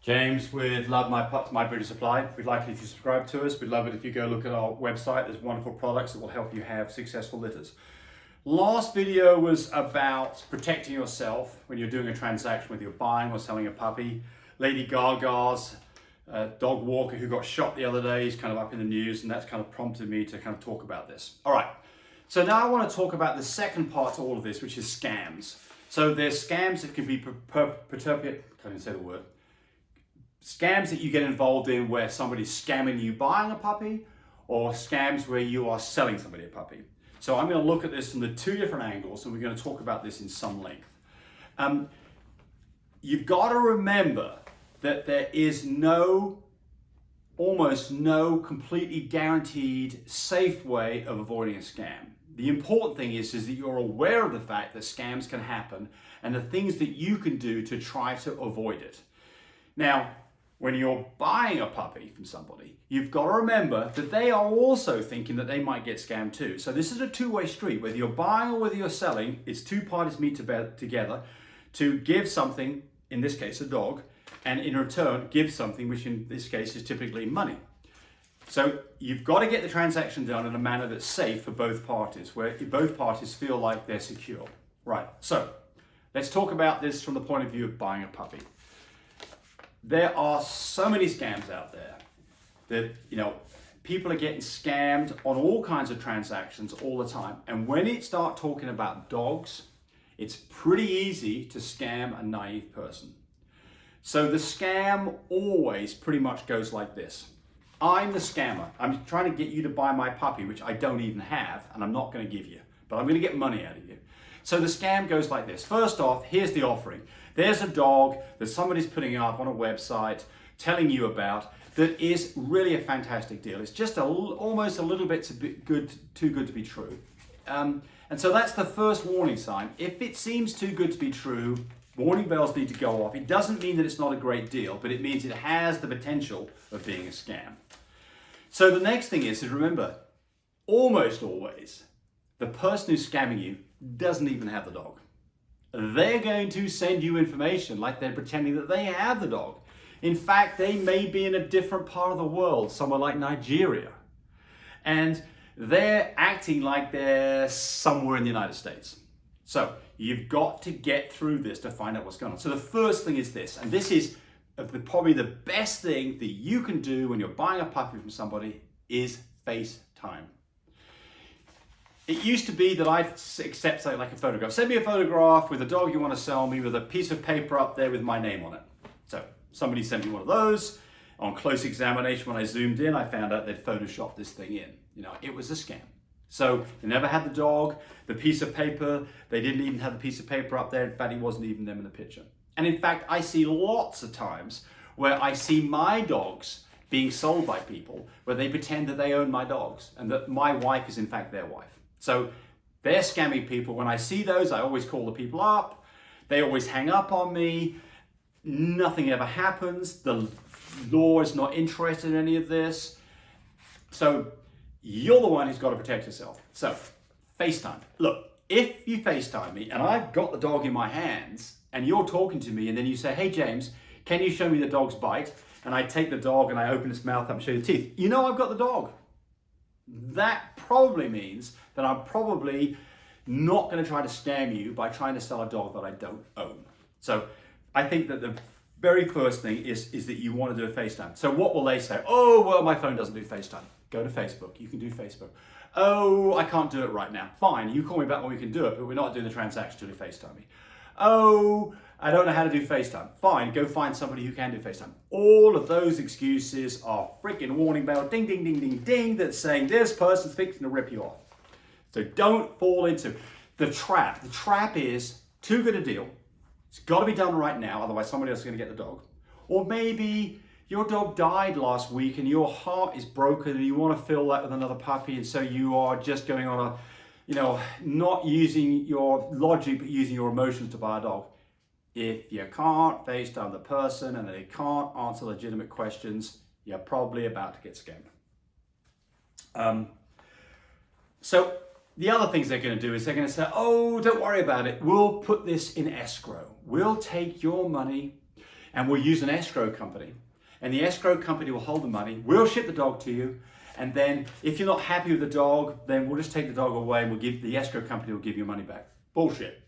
James with Love My Pups, My Breeder Supply. We'd like it if you subscribe to us. We'd love it if you go look at our website. There's wonderful products that will help you have successful litters. Last video was about protecting yourself when you're doing a transaction, whether you're buying or selling a puppy. Lady Gaga's dog walker who got shot the other day is kind of up in the news, and that's kind of prompted me to kind of talk about this. All right, so now I want to talk about the second part to all of this, which is scams. So there's scams that can be can't even say the word. Scams that you get involved in where somebody's scamming you buying a puppy, or scams where you are selling somebody a puppy. So I'm going to look at this from the two different angles, and we're going to talk about this in some length. You've got to remember that there is almost no completely guaranteed safe way of avoiding a scam. The important thing is that you're aware of the fact that scams can happen and the things that you can do to try to avoid it. Now, when you're buying a puppy from somebody, you've got to remember that they are also thinking that they might get scammed too. So this is a two-way street. Whether you're buying or whether you're selling, it's two parties meet together to give something, in this case a dog, and in return give something, which in this case is typically money. So you've got to get the transaction done in a manner that's safe for both parties, where both parties feel like they're secure. Right, so let's talk about this from the point of view of buying a puppy. There are so many scams out there that, people are getting scammed on all kinds of transactions all the time. And when you start talking about dogs, it's pretty easy to scam a naive person. So the scam always pretty much goes like this. I'm the scammer. I'm trying to get you to buy my puppy, which I don't even have, and I'm not going to give you, but I'm going to get money out of you. So the scam goes like this. First off, here's the offering. There's a dog that somebody's putting up on a website telling you about that is really a fantastic deal. It's just almost a little bit too good to be true. And so that's the first warning sign. If it seems too good to be true, warning bells need to go off. It doesn't mean that it's not a great deal, but it means it has the potential of being a scam. So the next thing is remember, almost always, the person who's scamming you doesn't even have the dog. They're going to send you information like they're pretending that they have the dog. In fact, they may be in a different part of the world, somewhere like Nigeria. And they're acting like they're somewhere in the United States. So you've got to get through this to find out what's going on. So the first thing is this, and this is probably the best thing that you can do when you're buying a puppy from somebody, is FaceTime. It used to be that I'd accept something like a photograph. Send me a photograph with a dog you want to sell me with a piece of paper up there with my name on it. So somebody sent me one of those. On close examination, when I zoomed in, I found out they'd photoshopped this thing in. It was a scam. So they never had the dog, the piece of paper. They didn't even have the piece of paper up there. In fact, it wasn't even them in the picture. And in fact, I see lots of times where I see my dogs being sold by people where they pretend that they own my dogs and that my wife is in fact their wife. So they're scamming people. When I see those, I always call the people up. They always hang up on me. Nothing ever happens. The law is not interested in any of this. So you're the one who's got to protect yourself. So FaceTime. Look, if you FaceTime me and I've got the dog in my hands and you're talking to me and then you say, hey James, can you show me the dog's bite? And I take the dog and I open its mouth up and show you the teeth. I've got the dog. That probably means that I'm probably not going to try to scam you by trying to sell a dog that I don't own. So I think that the very first thing is that you want to do a FaceTime. So what will they say? Oh, well, my phone doesn't do FaceTime. Go to Facebook. You can do Facebook. Oh, I can't do it right now. Fine, you call me back when we can do it, but we're not doing the transaction till you FaceTime me. Oh, I don't know how to do FaceTime. Fine, go find somebody who can do FaceTime. All of those excuses are freaking warning bell, ding, ding, ding, ding, ding, that's saying this person's fixing to rip you off. So don't fall into the trap. The trap is too good a deal. It's got to be done right now, otherwise somebody else is going to get the dog. Or maybe your dog died last week and your heart is broken and you want to fill that with another puppy, and so you are just going on not using your logic but using your emotions to buy a dog. If you can't FaceTime the person and they can't answer legitimate questions, you're probably about to get scammed. So the other things they're going to do is they're going to say, oh, don't worry about it. We'll put this in escrow. We'll take your money and we'll use an escrow company. And the escrow company will hold the money, we'll ship the dog to you, and then if you're not happy with the dog, then we'll just take the dog away and we'll give the escrow company will give you money back. Bullshit.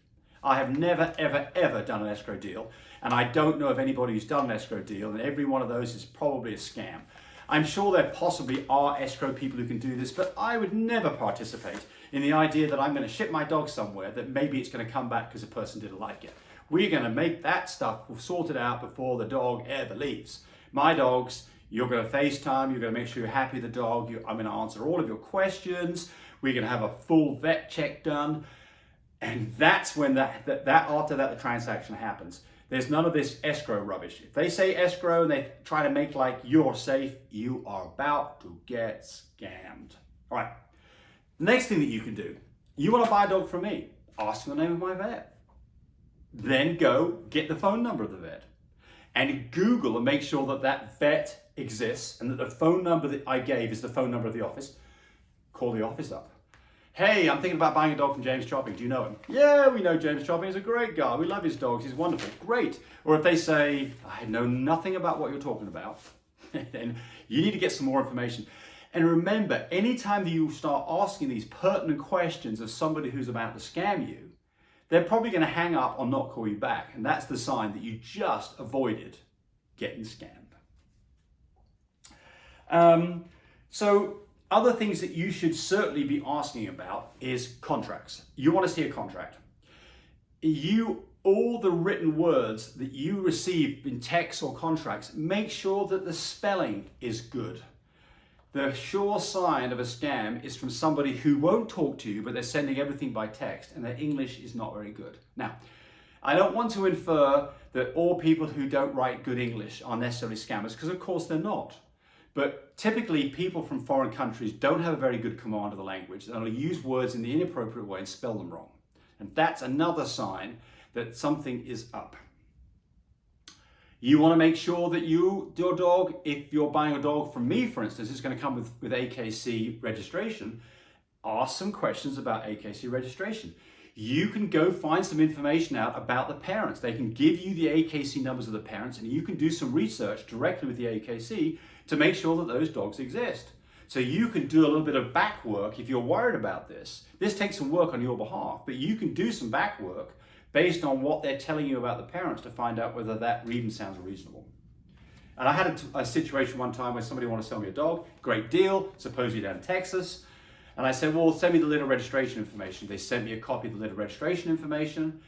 I have never, ever, ever done an escrow deal, and I don't know of anybody who's done an escrow deal, and every one of those is probably a scam. I'm sure there possibly are escrow people who can do this, but I would never participate in the idea that I'm going to ship my dog somewhere that maybe it's going to come back because a person didn't like it. We're going to make that stuff sorted out before the dog ever leaves. My dogs, you're going to FaceTime, you're going to make sure you're happy with the dog, I'm going to answer all of your questions, we're going to have a full vet check done, and that's when after that the transaction happens. There's none of this escrow rubbish. If they say escrow and they try to make like you're safe, you are about to get scammed. All right, the next thing that you can do, you want to buy a dog from me, ask for the name of my vet. Then go get the phone number of the vet and Google and make sure that that vet exists and that the phone number that I gave is the phone number of the office. Call the office up. Hey, I'm thinking about buying a dog from James Chopping. Do you know him? Yeah, we know James Chopping. He's a great guy. We love his dogs. He's wonderful. Great. Or if they say, I know nothing about what you're talking about, then you need to get some more information. And remember, anytime that you start asking these pertinent questions of somebody who's about to scam you, they're probably going to hang up or not call you back. And that's the sign that you just avoided getting scammed. So other things that you should certainly be asking about is contracts. You want to see a contract. All the written words that you receive in texts or contracts, make sure that the spelling is good. The sure sign of a scam is from somebody who won't talk to you, but they're sending everything by text and their English is not very good. Now, I don't want to infer that all people who don't write good English are necessarily scammers, because of course they're not. But typically people from foreign countries don't have a very good command of the language. They'll use words in the inappropriate way and spell them wrong. And that's another sign that something is up. You want to make sure that your dog, if you're buying a dog from me, for instance, is going to come with AKC registration, ask some questions about AKC registration. You can go find some information out about the parents. They can give you the AKC numbers of the parents, and you can do some research directly with the AKC to make sure that those dogs exist. So you can do a little bit of back work if you're worried about this. This takes some work on your behalf, but you can do some back work based on what they're telling you about the parents to find out whether that even sounds reasonable. And I had a situation one time where somebody wanted to sell me a dog, great deal, supposedly down in Texas. And I said, well, send me the litter registration information. They sent me a copy of the litter registration information.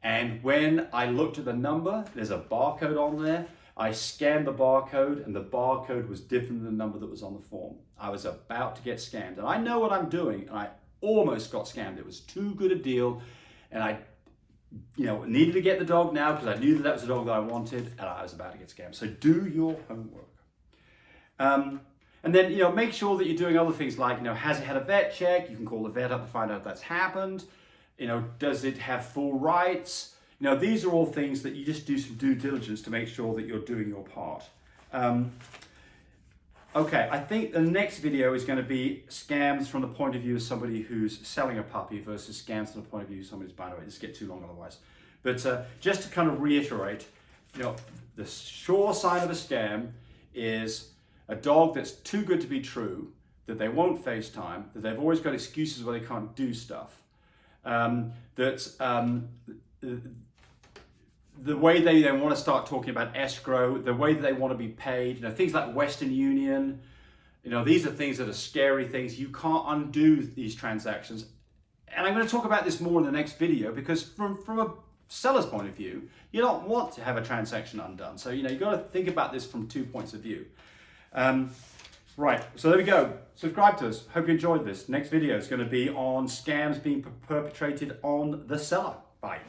And when I looked at the number, there's a barcode on there. I scanned the barcode and the barcode was different than the number that was on the form. I was about to get scammed. And I know what I'm doing, and I almost got scammed. It was too good a deal. And I needed to get the dog now because I knew that was the dog that I wanted, and I was about to get scammed. So do your homework. And then, make sure that you're doing other things like, has it had a vet check? You can call the vet up to find out if that's happened. Does it have full rights? These are all things that you just do some due diligence to make sure that you're doing your part. Okay, I think the next video is going to be scams from the point of view of somebody who's selling a puppy versus scams from the point of view of somebody who's buying a puppy. This gets too long otherwise. But just to kind of reiterate, the sure sign of a scam is a dog that's too good to be true, that they won't FaceTime, that they've always got excuses where they can't do stuff, the way they then want to start talking about escrow, the way that they want to be paid, things like Western Union, these are things that are scary things. You can't undo these transactions. And I'm going to talk about this more in the next video because from a seller's point of view, you don't want to have a transaction undone. So, you've got to think about this from 2 points of view. Right, so there we go. Subscribe to us. Hope you enjoyed this. Next video is going to be on scams being perpetrated on the seller. Bye.